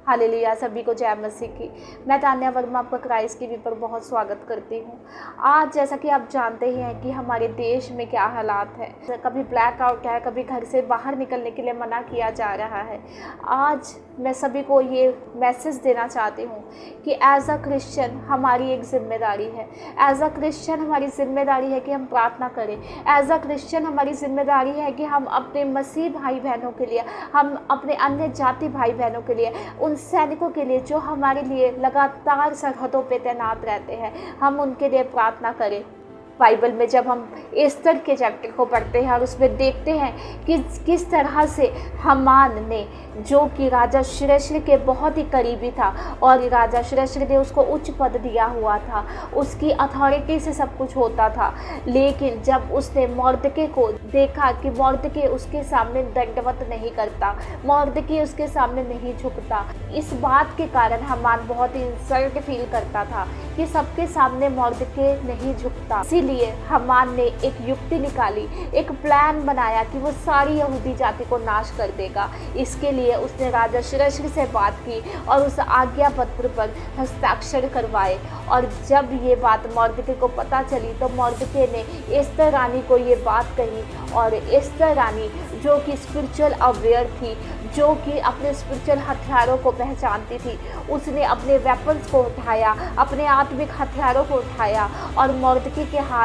Hallelujah. सभी को जय मसीह की। मैं तान्या वर्मा आपका क्राइस्ट टीवी पर बहुत स्वागत करती हूँ। आज जैसा कि आप जानते ही हैं कि हमारे देश में क्या हालात है, कभी ब्लैक आउट है, कभी घर से बाहर निकलने के लिए मना किया जा रहा है। आज मैं सभी को ये मैसेज देना चाहती हूँ कि एज अ क्रिश्चियन हमारी एक जिम्मेदारी है। एज अ क्रिश्चियन हमारी जिम्मेदारी है कि हम प्रार्थना करें। एज अ क्रिश्चियन हमारी जिम्मेदारी है कि हम अपने मसीह भाई बहनों के लिए, हम अपने अन्य जाति भाई बहनों के लिए, उन सैनिकों के लिए जो हमारे लिए लगातार सरहदों पे तैनात रहते हैं, हम उनके लिए प्रार्थना करें। बाइबल में जब हम एस्तर के चैप्टर को पढ़ते हैं और उसमें देखते हैं कि किस तरह से हामान ने, जो कि राजा श्रेष्ठ के बहुत ही करीबी था और राजा श्रेष्ठ ने उसको उच्च पद दिया हुआ था, उसकी अथॉरिटी से सब कुछ होता था, लेकिन जब उसने मॉर्दके को देखा कि मॉर्दके उसके सामने दंडवत नहीं करता, मॉर्दके उसके सामने नहीं झुकता, इस बात के कारण हामान बहुत ही इंसल्ट फील करता था कि सबके सामने मॉर्दके नहीं झुकता। इसीलिए हामान ने एक युक्ति निकाली, एक प्लान बनाया कि वो सारी यहूदी जाति को नाश कर देगा। इसके लिए उसने राजा श्रेष्ठ से बात की और उस आज्ञा पत्र पर हस्ताक्षर करवाए। और जब ये बात मॉर्दके को पता चली तो मॉर्दके ने एस्तर रानी को ये बात कही, और एस्तर रानी जो कि स्पिरिचुअल अवेयर थी, जो कि अपने स्पिरिचुअल हथियारों को पहचानती थी, उसने अपने वेपन्स को उठाया, अपने आत्मिक हथियारों को उठाया और मॉर्दके के हाथ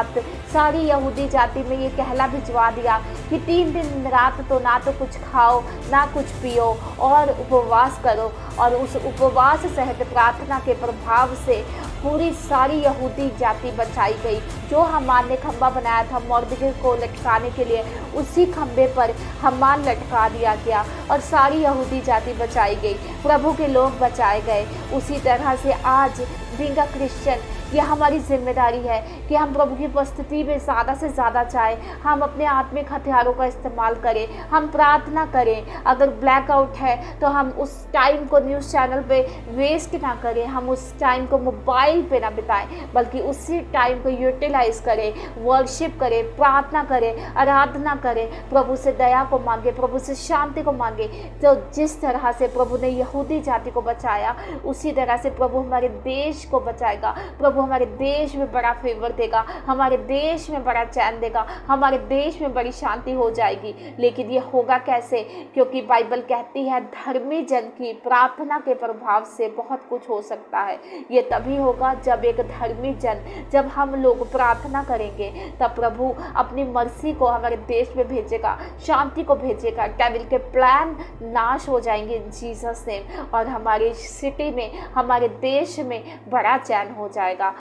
सारी यहूदी जाति में ये कहला भिजवा दिया कि 3 दिन रात तो ना तो कुछ खाओ ना कुछ पियो और उपवास करो। और उस उपवास सहित प्रार्थना के प्रभाव से पूरी सारी यहूदी जाति बचाई गई। जो हामान ने खंबा बनाया था मॉर्दके को लटकाने के लिए, उसी खंबे पर हामान लटका दिया गया और सारी यहूदी जाति बचाई गई, प्रभु के लोग बचाए गए। उसी तरह से आज बीइंग अ क्रिश्चियन ये हमारी जिम्मेदारी है कि हम प्रभु की उपस्थिति में ज़्यादा से ज़्यादा चाहें, हम अपने आत्मिक हथियारों का इस्तेमाल करें, हम प्रार्थना करें। अगर ब्लैकआउट है तो हम उस टाइम को न्यूज़ चैनल पे वेस्ट ना करें, हम उस टाइम को मोबाइल पे ना बिताएं, बल्कि उसी टाइम को यूटिलाइज करें, वर्शिप करें, प्रार्थना करें, आराधना करें, प्रभु से दया को मांगे, प्रभु से शांति को मांगे। तो जिस तरह से प्रभु ने यहूदी जाति को बचाया, उसी तरह से प्रभु हमारे देश को बचाएगा। प्रभु हमारे देश में बड़ा फेवर देगा, हमारे देश में बड़ा चैन देगा, हमारे देश में बड़ी शांति हो जाएगी। लेकिन ये होगा कैसे? क्योंकि बाइबल कहती है धर्मी जन की प्रार्थना के प्रभाव से बहुत कुछ हो सकता है। ये तभी होगा जब एक धर्मी जन, जब हम लोग प्रार्थना करेंगे, तब प्रभु अपनी मर्सी को हमारे देश में भेजेगा, शांति को भेजेगा, डेविल के प्लान नाश हो जाएंगे इन जीसस नेम, और हमारी सिटी में, हमारे देश में बड़ा चैन हो जाएगा।